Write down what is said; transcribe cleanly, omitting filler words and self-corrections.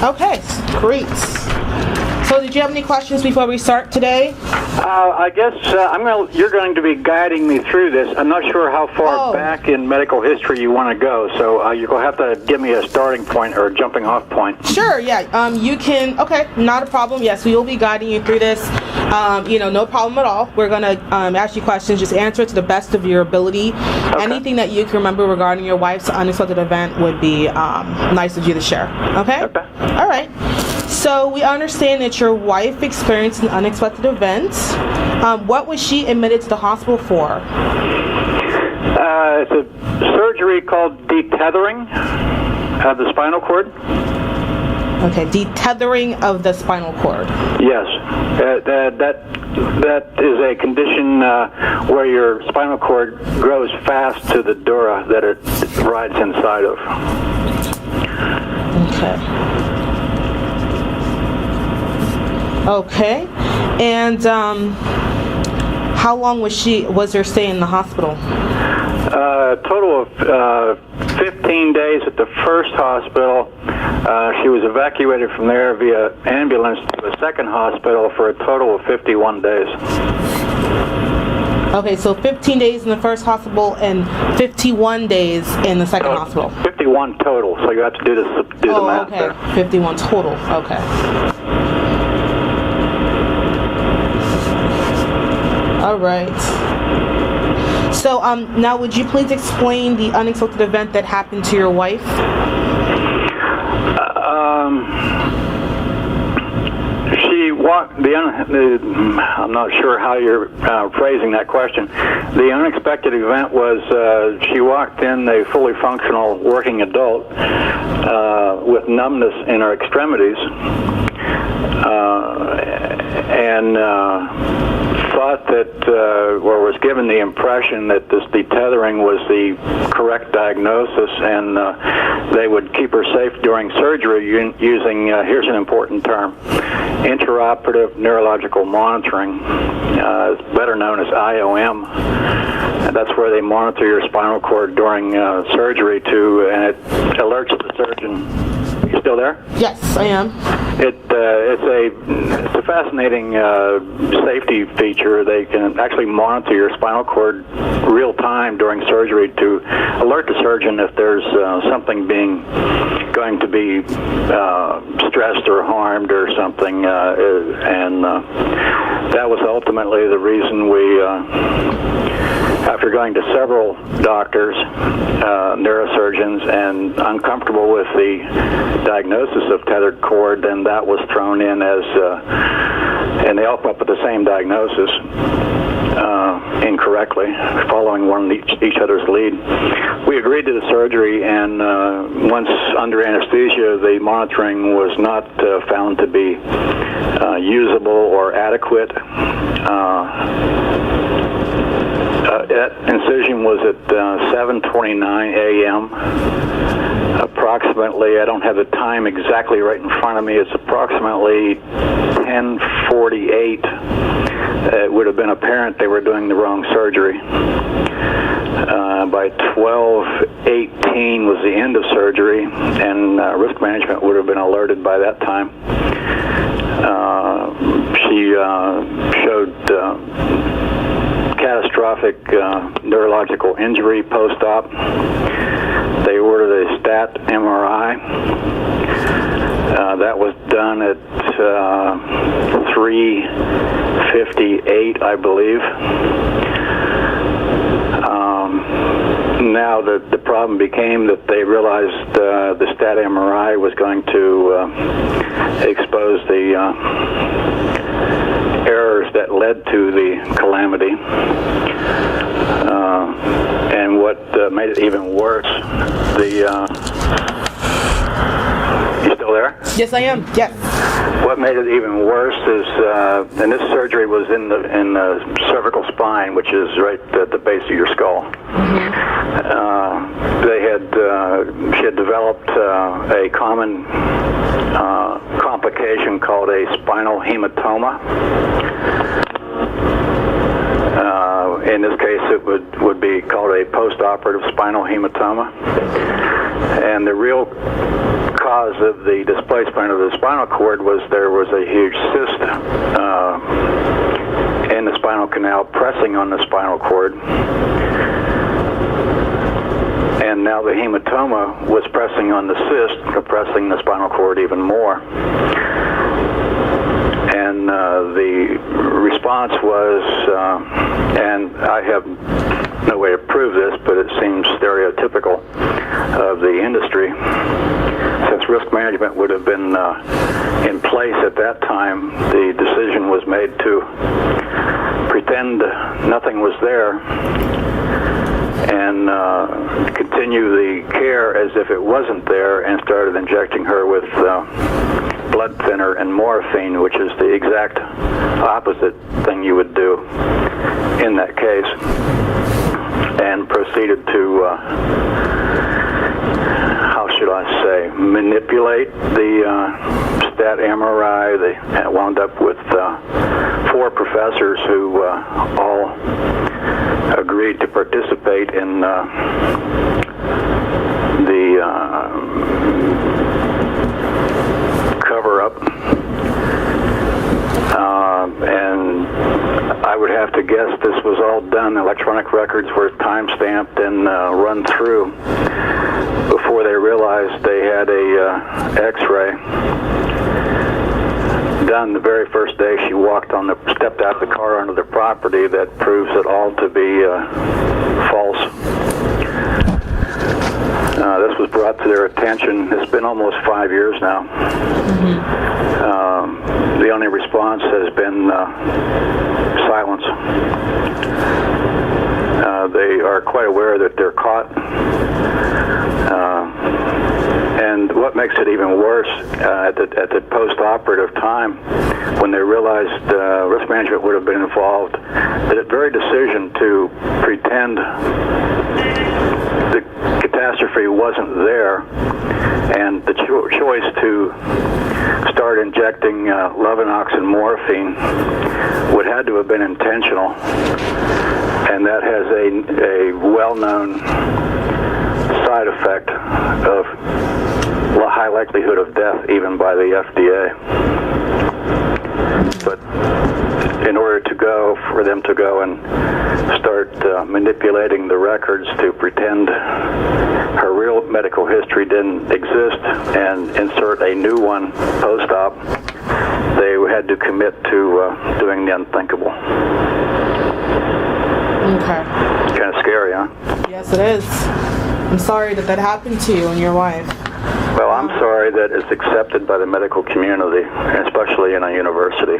Okay, great. So did you have any questions before we start today? I guess you're going to be guiding me through this. I'm not sure how far back in medical history you want to go, so you're going to have to give me a starting point or a jumping off point. Sure, yeah. You can, okay, not a problem. Yes, we will be guiding you through this. No problem at all. We're going to ask you questions. Just answer it to the best of your ability. Okay. Anything that you can remember regarding your wife's unexpected event would be nice of you to share. Okay? Okay. All right. So we understand that your wife experienced an unexpected event. What was she admitted to the hospital for? It's a surgery called detethering of the spinal cord. Okay, detethering of the spinal cord. Yes, that is a condition where your spinal cord grows fast to the dura that it rides inside of. Okay, and how long was her stay in the hospital? A total of 15 days at the first hospital. She was evacuated from there via ambulance to a second hospital for a total of 51 days. Okay, so 15 days in the first hospital and 51 days in the second hospital. 51 total, so you have to do the math there. 51 total, okay. All right. So now would you please explain the unexpected event that happened to your wife? She walked, I'm not sure how you're phrasing that question. The unexpected event was she walked in a fully functional working adult with numbness in her extremities and thought that, or was given the impression that this detethering was the correct diagnosis and they would keep her safe during surgery using, here's an important term, intraoperative neurological monitoring, better known as IOM. And that's where they monitor your spinal cord during surgery and it alerts the surgeon. You still there? Yes, I am. It's a fascinating safety feature. They can actually monitor your spinal cord real time during surgery to alert the surgeon if there's something going to be stressed or harmed or something, and that was ultimately the reason we. After going to several doctors, neurosurgeons, and uncomfortable with the diagnosis of tethered cord, then that was thrown in as, and they all come up with the same diagnosis incorrectly, following each other's lead. We agreed to the surgery, and once under anesthesia, the monitoring was not found to be usable or adequate. That incision was at 7:29 a.m. Approximately, I don't have the time exactly right in front of me, it's approximately 10:48. It would have been apparent they were doing the wrong surgery. By 12:18 was the end of surgery, and risk management would have been alerted by that time. She showed catastrophic neurological injury post-op. They ordered a stat MRI. That was done at 3:58, I believe. Now the problem became that they realized the stat MRI was going to expose the errors that led to the calamity. And what made it even worse, you still there? Yes, I am. Yes. What made it even worse is, and this surgery was in the cervical spine, which is right at the base of your skull. Mm-hmm. She had developed a common complication called a spinal hematoma. In this case, it would be called a post-operative spinal hematoma. And the real cause of the displacement of the spinal cord was there was a huge cyst in the spinal canal pressing on the spinal cord. And now the hematoma was pressing on the cyst, compressing the spinal cord even more. And the response was, and I have no way to prove this, but it seems stereotypical of the industry. Since risk management would have been in place at that time, the decision was made to pretend nothing was there and continue the care as if it wasn't there, and started injecting her with blood thinner and morphine, which is the exact opposite thing you would do in that case, and proceeded to, how should I say, manipulate the stat MRI. They wound up with 4 professors who all agreed to participate in the cover-up, and I would have to guess this was all done. Electronic records were time-stamped and run through before they realized they had a X-ray done the very first day she stepped out of the car onto the property. That proves it all to be false. This was brought to their attention. It's been almost 5 years now. The only response has been silence. They are quite aware that they're caught. And what makes it even worse, at the post-operative time, when they realized risk management would have been involved, the very decision to pretend the catastrophe wasn't there, and the choice to start injecting Lovenox and morphine would have to have been intentional, and that has a well-known side effect of high likelihood of death, even by the FDA. But in order for them to go and start manipulating the records to pretend her real medical history didn't exist and insert a new one post-op, they had to commit to doing the unthinkable. Okay. Kind of scary, huh? Yes, it is. I'm sorry that happened to you and your wife. Well, I'm sorry that it's accepted by the medical community, especially in a university.